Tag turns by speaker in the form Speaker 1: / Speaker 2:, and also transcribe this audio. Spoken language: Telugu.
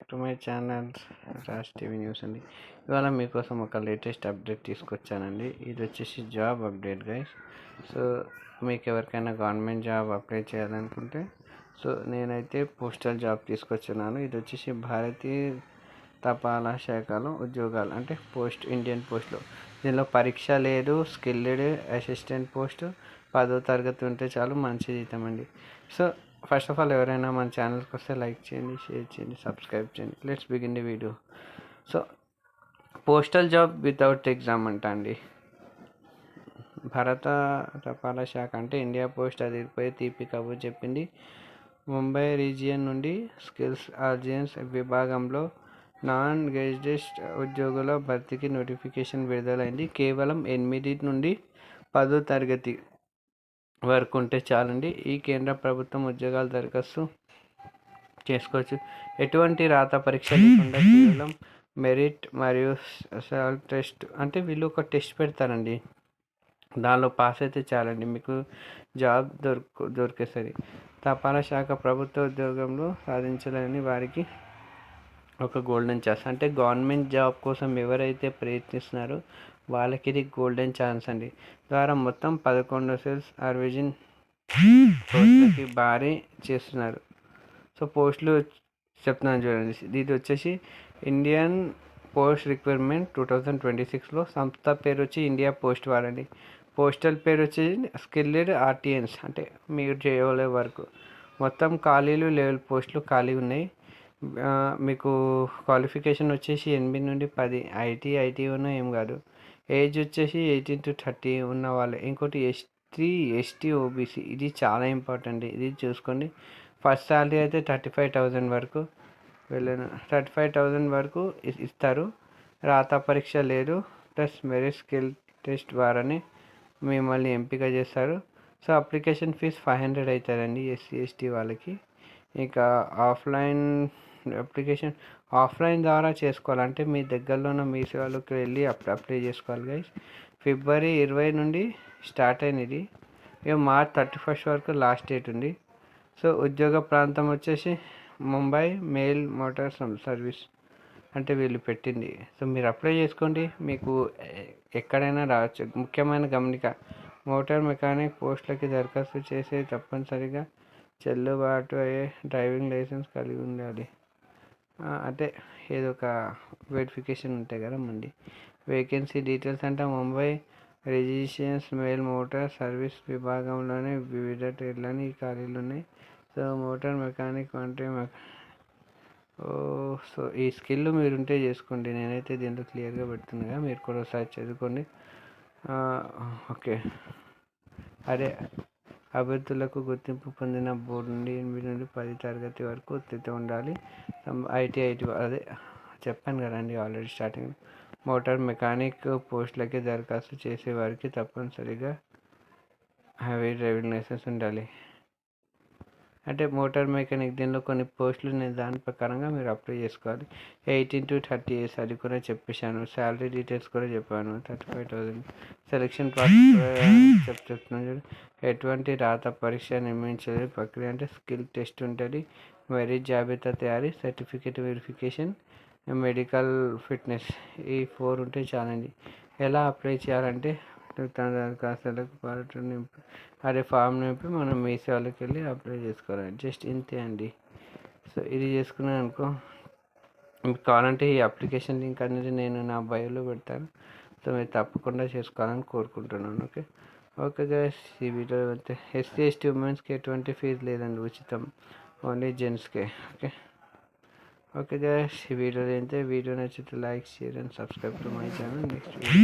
Speaker 1: To my channel Raj TV news అండి. ఇవాళ మీకోసం ఒక లేటెస్ట్ అప్డేట్ తీసుకొచ్చానండి. ఇది వచ్చేసి జాబ్ అప్డేట్ గైస్. సో మీకు ఎవరికైనా గవర్నమెంట్ జాబ్ అప్లై చేయాలనుకుంటే నేనైతే పోస్టల్ జాబ్ తీసుకొచ్చున్నాను. ఇది వచ్చేసి భారతీయ తపాలా శాఖలో ఉద్యోగాలు, అంటే ఇండియన్ పోస్ట్లో. దీనిలో పరీక్ష లేదు, స్కిల్డ్ అసిస్టెంట్ పోస్ట్, 10వ తరగతి ఉంటే చాలు, మంచి జీతం అండి. సో ఫస్ట్ ఆఫ్ ఆల్ ఎవరైనా మన ఛానల్కి వస్తే లైక్ చేయండి, షేర్ చేయండి, సబ్స్క్రైబ్ చేయండి. Let's begin the video. So postal job without exam అంట అండి. భారత తపాలా శాఖ అంటే ఇండియా పోస్ట్ అదిరిపోయి తీపి కబురు చెప్పింది. ముంబై రీజియన్ నుండి స్కిల్స్ ఆర్జియన్స్ విభాగంలో నాన్ గెజిటెడ్ ఉద్యోగుల భర్తీకి నోటిఫికేషన్ విడుదలైంది. కేవలం 8 నుండి 10వ తరగతి వరకు ఉంటే చాలండి. ఈ కేంద్ర ప్రభుత్వం ఉద్యోగాలు దరఖాస్తు చేసుకోవచ్చు. ఎటువంటి రాత పరీక్ష లేకుండా కేవలం మెరిట్ మరియు సెల్ఫ్ టెస్ట్, అంటే వీళ్ళు ఒక టెస్ట్ పెడతారండి. దానిలో పాస్ అయితే చాలండి, మీకు జాబ్ దొరికేసరి. తపాలా శాఖ ప్రభుత్వ ఉద్యోగంలో సాధించాలని వారికి ఒక గోల్డెన్ ఛాన్స్, అంటే గవర్నమెంట్ జాబ్ కోసం ఎవరైతే ప్రయత్నిస్తున్నారో వాళ్ళకి ఇది గోల్డెన్ ఛాన్స్ అండి. ద్వారా మొత్తం 11 సెల్స్ ఆర్విజన్ పోస్టులకి భారీ చేస్తున్నారు. సో పోస్టులు చెప్తున్నాను చూడండి. ఇది వచ్చేసి ఇండియన్ పోస్ట్ రిక్వైర్మెంట్ 2026లో. సంస్థ పేరు వచ్చి ఇండియా పోస్ట్ వారండి. పోస్టల్ పేరు వచ్చేసి స్కిల్డ్ ఆర్టియన్స్, అంటే మీరు చేయలే వరకు. మొత్తం ఖాళీలు లెవెల్ పోస్టులు ఖాళీ ఉన్నాయి. మీకు క్వాలిఫికేషన్ వచ్చేసి 8 నుండి 10 ఐటీ ఉన్నా ఏం కాదు. ఏజ్ వచ్చేసి 18 to 30 ఉన్న వాళ్ళే. ఇంకోటి ఎస్టీ ఓబీసీ, ఇది చాలా ఇంపార్టెంట్, ఇది చూసుకోండి. ఫస్ట్ శాలరీ అయితే 35,000 వరకు 35,000 వరకు ఇస్తారు. రాత పరీక్ష లేదు, ప్లస్ మెరిట్ స్కిల్ టెస్ట్ ద్వారానే మిమ్మల్ని ఎంపిక చేస్తారు. సో అప్లికేషన్ ఫీజ్ 500 అవుతుందండి ఎస్సీ ఎస్టీ వాళ్ళకి. ఇంకా ఆఫ్లైన్ ద్వారా చేసుకోవాలంటే మీ దగ్గరలో ఉన్న మీ సేవలోకి వెళ్ళి అప్లై చేసుకోవాలి గైస్. ఫిబ్రవరి 20 నుండి స్టార్ట్ అయినది. ఇక మార్చ్ 31 వరకు లాస్ట్ డేట్ ఉంది. సో ఉద్యోగ ప్రాంతం వచ్చేసి ముంబై మెయిల్ మోటార్ సర్వీస్, అంటే వీళ్ళు పెట్టింది. సో మీరు అప్లై చేసుకోండి, మీకు ఎక్కడైనా రావచ్చు. ముఖ్యమైన గమనిక, మోటార్ మెకానిక్ పోస్టులకి దరఖాస్తు చేసే తప్పనిసరిగా చెల్లుబాటు అయ్యే డ్రైవింగ్ లైసెన్స్ కలిగి ఉండాలి. అంటే ఏదో ఒక వెరిఫికేషన్ ఉంటాయి కదా మంది. వేకెన్సీ డీటెయిల్స్ అంటే Mumbai registrations mail motor service విభాగంలోనే వివిధ ట్రేడ్లని ఖాళీలు ఉన్నాయి. సో మోటార్ మెకానిక్ అంటే సో ఈ స్కిల్ మీరు ఉంటే చేసుకోండి. నేనైతే దీంట్లో క్లియర్గా పెడుతున్నాగా, మీరు కూడా ఒకసారి చదువుకోండి. ఓకే. అదే అభ్యర్థులకు గుర్తింపు పొందిన బోర్డు నుండి 8 నుండి 10 తరగతి వరకు ఉత్తీర్ణత ఉండాలి. ఐటీ అదే చెప్పాను కదండి ఆల్రెడీ స్టార్టింగ్. మోటార్ మెకానిక్ పోస్టులకి దరఖాస్తు చేసే వారికి తప్పనిసరిగా హెవీ డ్రైవింగ్ లైసెన్స్ ఉండాలి. అంటే మోటార్ మెకానిక్ దీనిలో కొన్ని పోస్టులు ఉన్నాయి, దాని ప్రకారంగా మీరు అప్లై చేసుకోవాలి. 18 to 30 years అది కూడా చెప్పేశాను. శాలరీ డీటెయిల్స్ కూడా చెప్పాను. 35,000. సెలక్షన్ ప్రాసెస్ చెప్తున్నాను. ఎటువంటి రాత పరీక్ష నిర్మించే ప్రక్రియ అంటే స్కిల్ టెస్ట్ ఉంటుంది, మెరిట్ జాబితా తయారీ, సర్టిఫికేట్ వెరిఫికేషన్, మెడికల్ ఫిట్నెస్, ఈ 4 ఉంటే చాలండి. ఎలా అప్లై చేయాలంటే తన దరఖాస్తులకు అదే ఫామ్ నింపి మనం మీ సేవలోకి వెళ్ళి అప్లై చేసుకోవాలి. జస్ట్ ఇంతే అండి. సో ఇది చేసుకున్నాను అనుకో, మీకు కావాలంటే ఈ అప్లికేషన్ లింక్ అనేది నేను నా బయోలో పెడతాను. సో మీరు తప్పకుండా చేసుకోవాలని కోరుకుంటున్నాను. ఓకే గైస్, ఈ వీడియో అయితే ఎస్సీ ఎస్టీ ఉమెన్స్కి ఎటువంటి ఫీజు లేదండి, ఉచితం, ఓన్లీ జెంట్స్కే. ఓకే గైస్, ఈ వీడియో అయితే వీడియో నచ్చితే like, share and subscribe to my channel. Next video